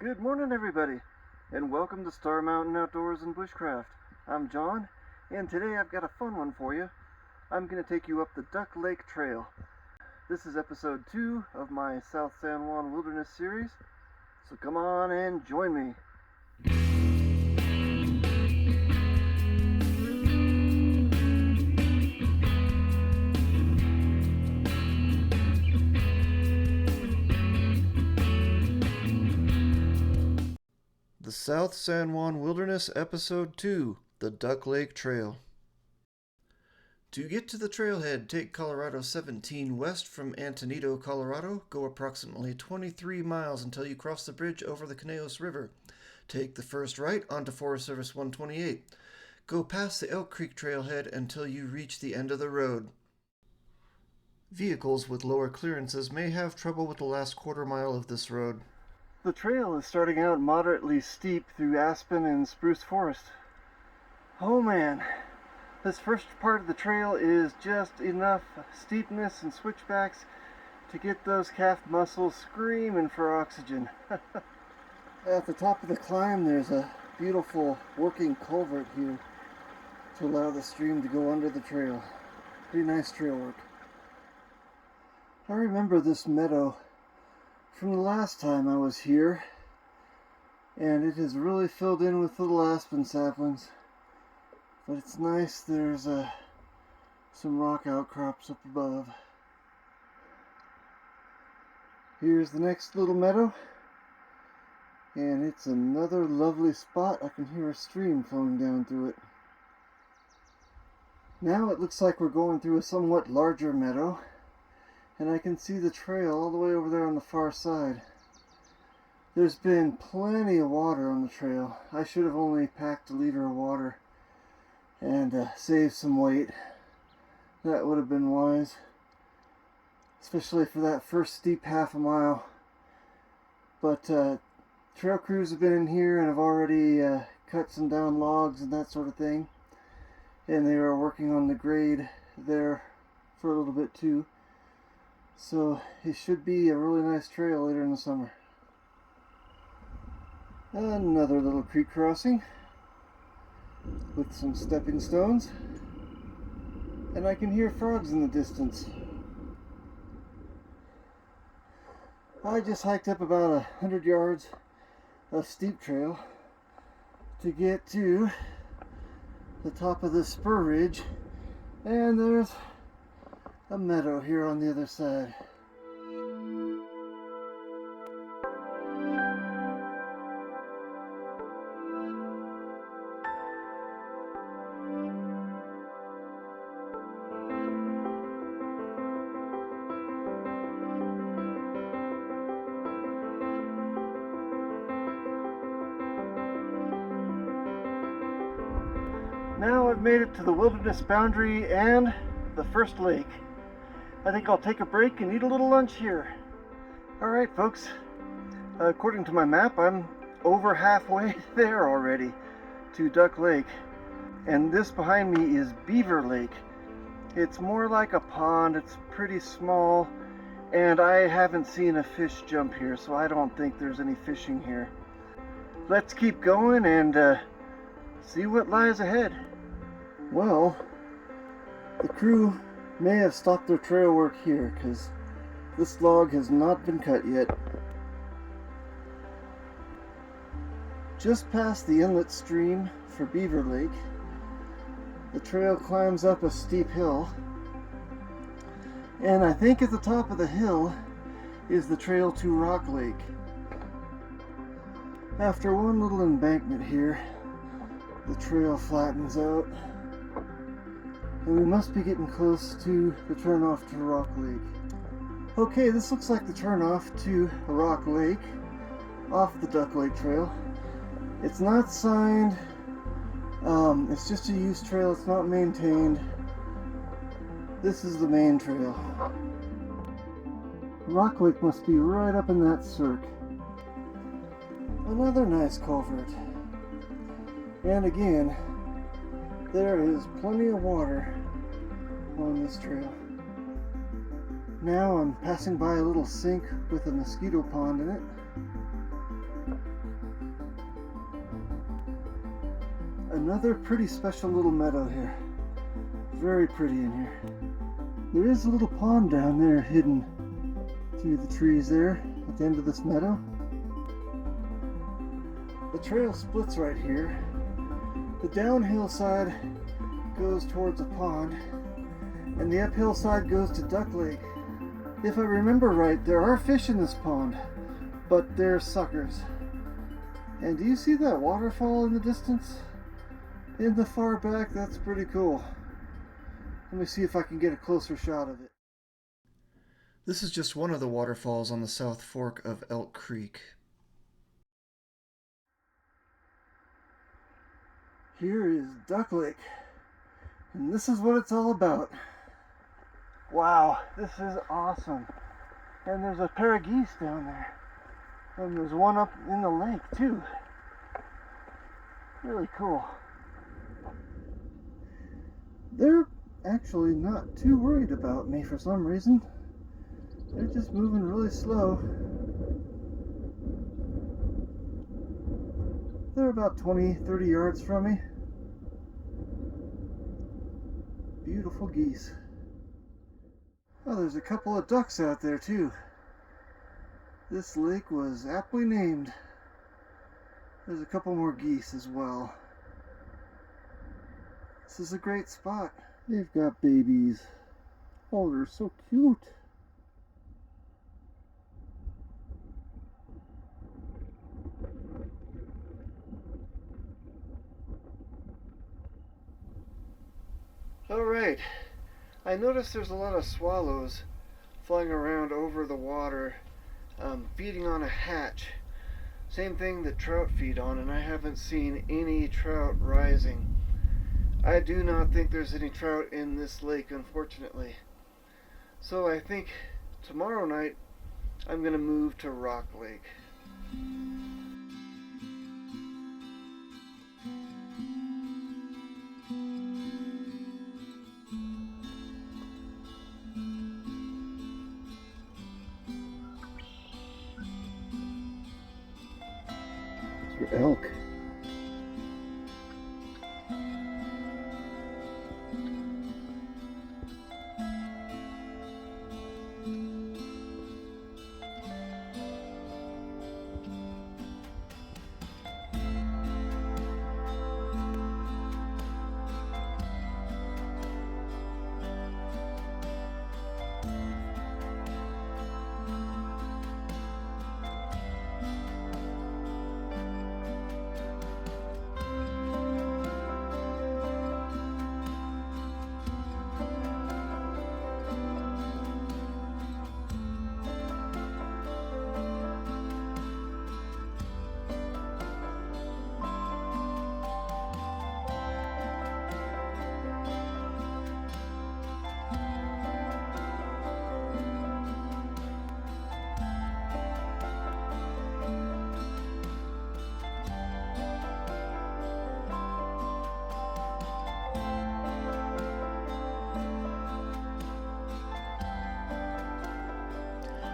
Good morning, everybody, and welcome to Star Mountain Outdoors and Bushcraft. I'm John, and today I've got a fun one for you. I'm going to take you up the Duck Lake Trail. This is episode 2 of my South San Juan Wilderness series, so come on and join me. The South San Juan Wilderness, Episode 2, the Duck Lake Trail. To get to the trailhead, take Colorado 17 west from Antonito, Colorado. Go approximately 23 miles until you cross the bridge over the Conejos River. Take the first right onto Forest Service 128. Go past the Elk Creek trailhead until you reach the end of the road. Vehicles with lower clearances may have trouble with the last quarter mile of this road. The trail is starting out moderately steep through aspen and spruce forest. Oh man, this first part of the trail is just enough steepness and switchbacks to get those calf muscles screaming for oxygen. At the top of the climb there's a beautiful working culvert here to allow the stream to go under the trail. Pretty nice trail work. I remember this meadow from the last time I was here, and it is really filled in with little aspen saplings, but it's nice. There's some rock outcrops up above. Here's the next little meadow, and it's another lovely spot. I can hear a stream flowing down through it. Now it looks like we're going through a somewhat larger meadow, and I can see the trail all the way over there on the far side. There's been plenty of water on the trail. I should have only packed a liter of water and saved some weight. That would have been wise, especially for that first steep half a mile. But trail crews have been in here and have already cut some down logs and that sort of thing, and they are working on the grade there for a little bit too. So it should be a really nice trail later in the summer. Another little creek crossing with some stepping stones, and I can hear frogs in the distance. I just hiked up about 100 yards of steep trail to get to the top of this spur ridge, and there's a meadow here on the other side. Now I've made it to the wilderness boundary and the first lake. I think I'll take a break and eat a little lunch here. Alright folks, according to my map, I'm over halfway there already to Duck Lake. And this behind me is Beaver Lake. It's more like a pond, it's pretty small, and I haven't seen a fish jump here, so I don't think there's any fishing here. Let's keep going and see what lies ahead. Well, the crew may have stopped their trail work here because this log has not been cut yet. Just past the inlet stream for Beaver Lake, the trail climbs up a steep hill, and I think at the top of the hill is the trail to Rock Lake. After one little embankment here, the trail flattens out, and we must be getting close to the turnoff to Rock Lake. Okay, this looks like the turnoff to Rock Lake off the Duck Lake Trail. It's not signed, it's just a use trail, it's not maintained. This is the main trail. Rock Lake must be right up in that cirque. Another nice culvert. And again, there is plenty of water on this trail. Now I'm passing by a little sink with a mosquito pond in it. Another pretty special little meadow here. Very pretty in here. There is a little pond down there hidden through the trees there at the end of this meadow. The trail splits right here. The downhill side goes towards a pond, and the uphill side goes to Duck Lake. If I remember right, there are fish in this pond, but they're suckers. And do you see that waterfall in the distance? In the far back, that's pretty cool. Let me see if I can get a closer shot of it. This is just one of the waterfalls on the South Fork of Elk Creek. Here is Duck Lake, and this is what it's all about. Wow, this is awesome. And there's a pair of geese down there. And there's one up in the lake too. Really cool. They're actually not too worried about me for some reason. They're just moving really slow. They're about 20-30 yards from me. Beautiful geese. Oh, there's a couple of ducks out there too. This lake was aptly named. There's a couple more geese as well. This is a great spot. They've got babies. Oh, they're so cute. Alright, I noticed there's a lot of swallows flying around over the water, feeding on a hatch. Same thing that trout feed on, and I haven't seen any trout rising. I do not think there's any trout in this lake, unfortunately. So I think tomorrow night I'm going to move to Rock Lake. For elk.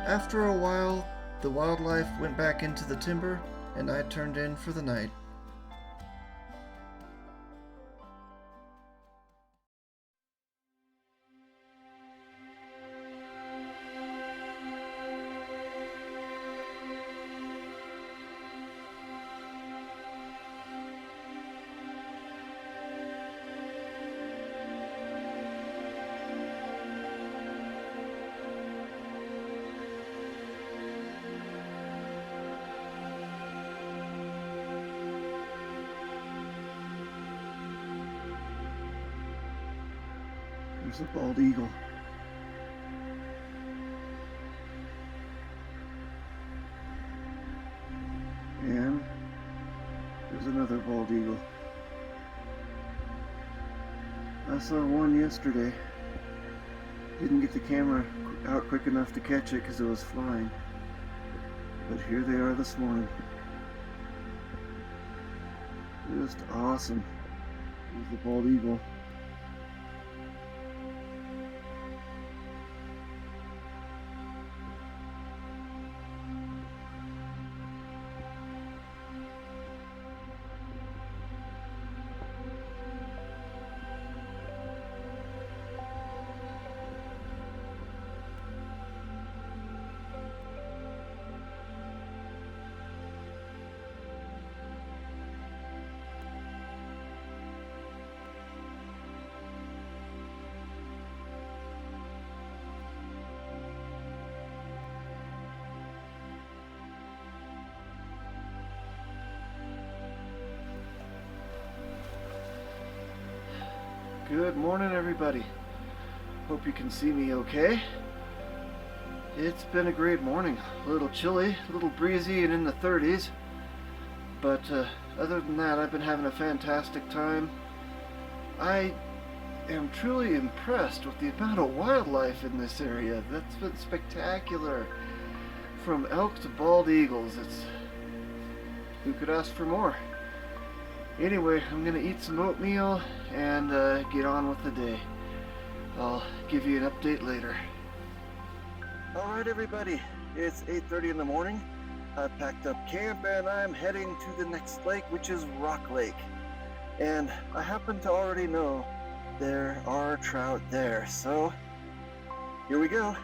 After a while, the wildlife went back into the timber, and I turned in for the night. There's a bald eagle. And there's another bald eagle. I saw one yesterday. Didn't get the camera out quick enough to catch it because it was flying. But here they are this morning. Just awesome. There's the bald eagle. Good morning, everybody. Hope you can see me okay. It's been a great morning. A little chilly, a little breezy, and in the 30s. But other than that, I've been having a fantastic time. I am truly impressed with the amount of wildlife in this area. That's been spectacular. From elk to bald eagles, who could ask for more? Anyway, I'm gonna eat some oatmeal and get on with the day. I'll give you an update later. Alright everybody, it's 8:30 in the morning. I've packed up camp and I'm heading to the next lake, which is Rock Lake. And I happen to already know there are trout there, so here we go.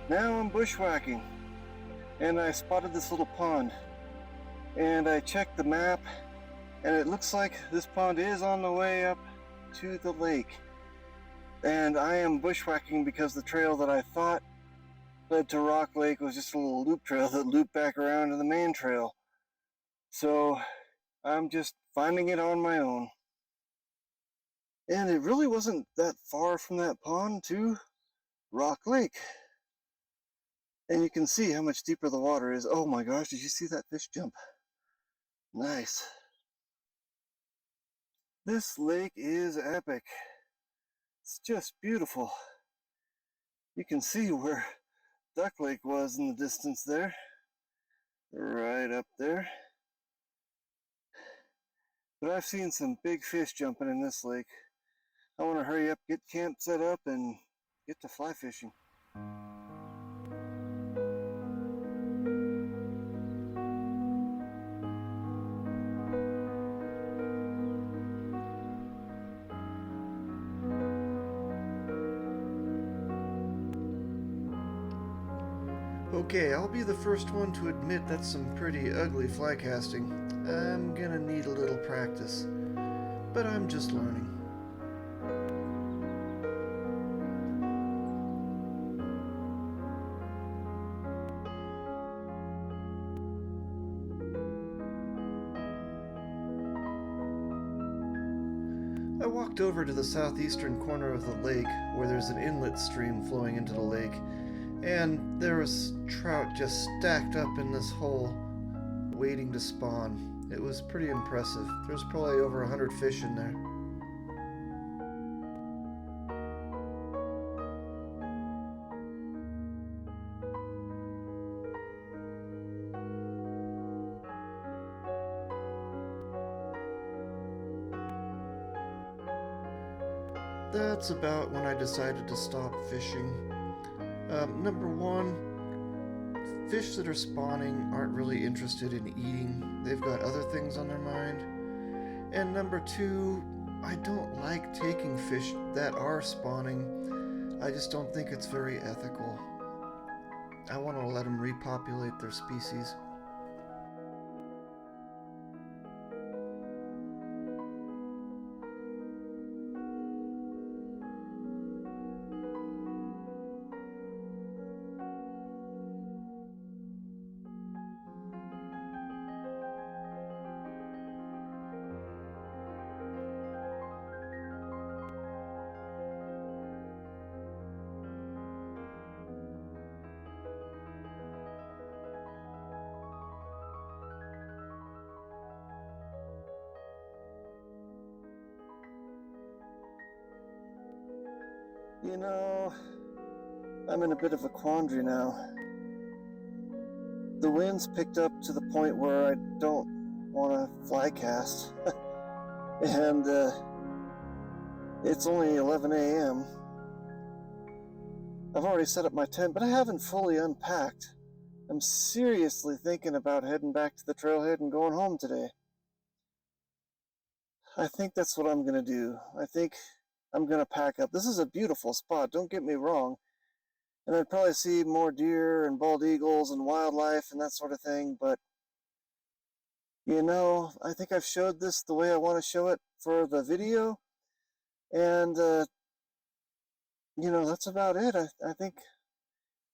Now I'm bushwhacking, and I spotted this little pond, and I checked the map, and it looks like this pond is on the way up to the lake. And I am bushwhacking because the trail that I thought led to Rock Lake was just a little loop trail that looped back around to the main trail. So I'm just finding it on my own. And it really wasn't that far from that pond to Rock Lake. And you can see how much deeper the water is. Oh my gosh, did you see that fish jump? Nice. This lake is epic. It's just beautiful. You can see where Duck Lake was in the distance there. Right up there. But I've seen some big fish jumping in this lake. I want to hurry up, get camp set up, and get to fly fishing. Okay, I'll be the first one to admit that's some pretty ugly fly casting. I'm gonna need a little practice, but I'm just learning. I walked over to the southeastern corner of the lake where there's an inlet stream flowing into the lake, and there was trout just stacked up in this hole waiting to spawn. It was pretty impressive. There's probably over 100 fish in there. That's about when I decided to stop fishing. Number one, fish that are spawning aren't really interested in eating. They've got other things on their mind. And number two, I don't like taking fish that are spawning. I just don't think it's very ethical. I want to let them repopulate their species. You know, I'm in a bit of a quandary now. The wind's picked up to the point where I don't want to fly cast. And it's only 11 a.m. I've already set up my tent, but I haven't fully unpacked. I'm seriously thinking about heading back to the trailhead and going home today. I think that's what I'm going to do. I think I'm going to pack up. This is a beautiful spot, don't get me wrong. And I'd probably see more deer and bald eagles and wildlife and that sort of thing, but you know, I think I've showed this the way I want to show it for the video, and you know, that's about it. I think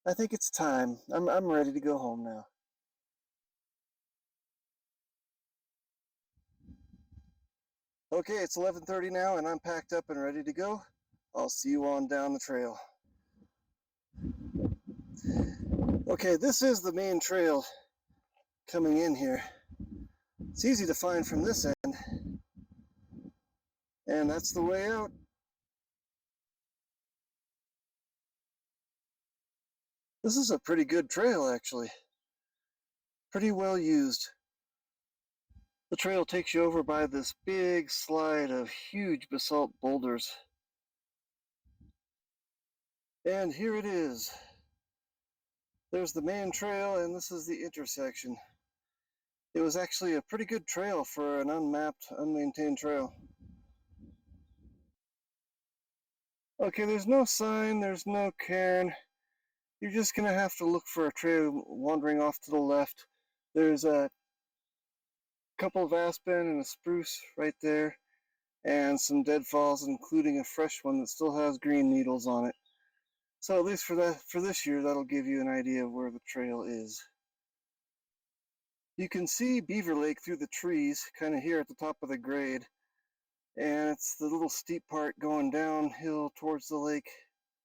I think it's time. I'm ready to go home now. Okay, it's 11:30 now and I'm packed up and ready to go. I'll see you on down the trail. Okay, this is the main trail coming in here. It's easy to find from this end. And that's the way out. This is a pretty good trail, actually. Pretty well used. The trail takes you over by this big slide of huge basalt boulders. And here it is. There's the main trail, and this is the intersection. It was actually a pretty good trail for an unmapped, unmaintained trail. Okay, there's no sign, there's no cairn. You're just gonna have to look for a trail wandering off to the left. There's a couple of aspen and a spruce right there, and some deadfalls, including a fresh one that still has green needles on it. So at least for this year, that'll give you an idea of where the trail is. You can see Beaver Lake through the trees, kind of here at the top of the grade, and it's the little steep part going downhill towards the lake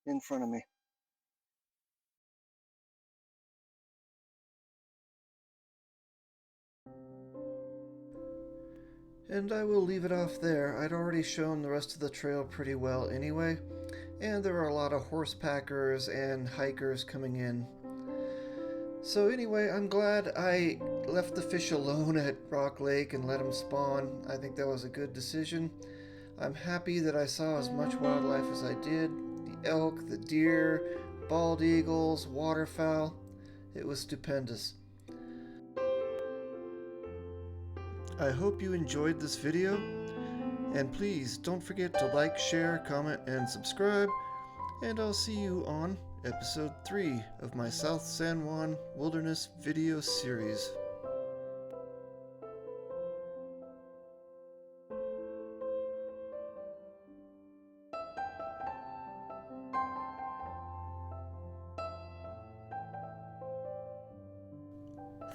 in front of me. And I will leave it off there. I'd already shown the rest of the trail pretty well anyway, and there are a lot of horse packers and hikers coming in. So anyway, I'm glad I left the fish alone at Rock Lake and let them spawn. I think that was a good decision. I'm happy that I saw as much wildlife as I did. The elk, the deer, bald eagles, waterfowl. It was stupendous. I hope you enjoyed this video, and please don't forget to like, share, comment, and subscribe, and I'll see you on episode 3 of my South San Juan Wilderness video series.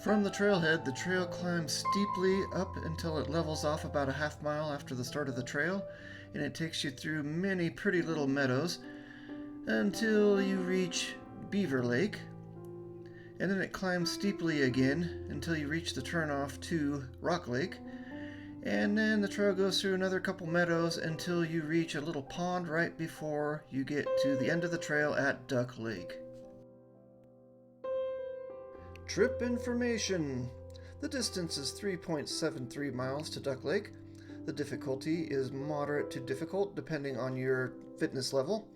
From the trailhead, the trail climbs steeply up until it levels off about a half mile after the start of the trail, and it takes you through many pretty little meadows until you reach Beaver Lake, and then it climbs steeply again until you reach the turnoff to Rock Lake, and then the trail goes through another couple meadows until you reach a little pond right before you get to the end of the trail at Duck Lake. Trip information. The distance is 3.73 miles to Duck Lake. The difficulty is moderate to difficult depending on your fitness level.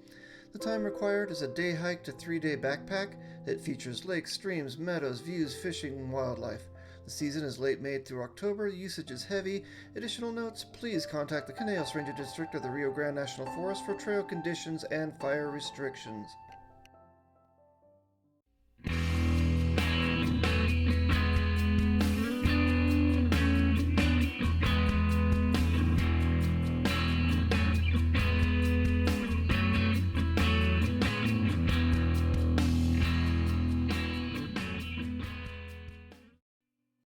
The time required is a day hike to 3-day backpack. It features lakes, streams, meadows, views, fishing, and wildlife. The season is late May through October. Usage is heavy. Additional notes, please contact the Conejos Ranger District of the Rio Grande National Forest for trail conditions and fire restrictions.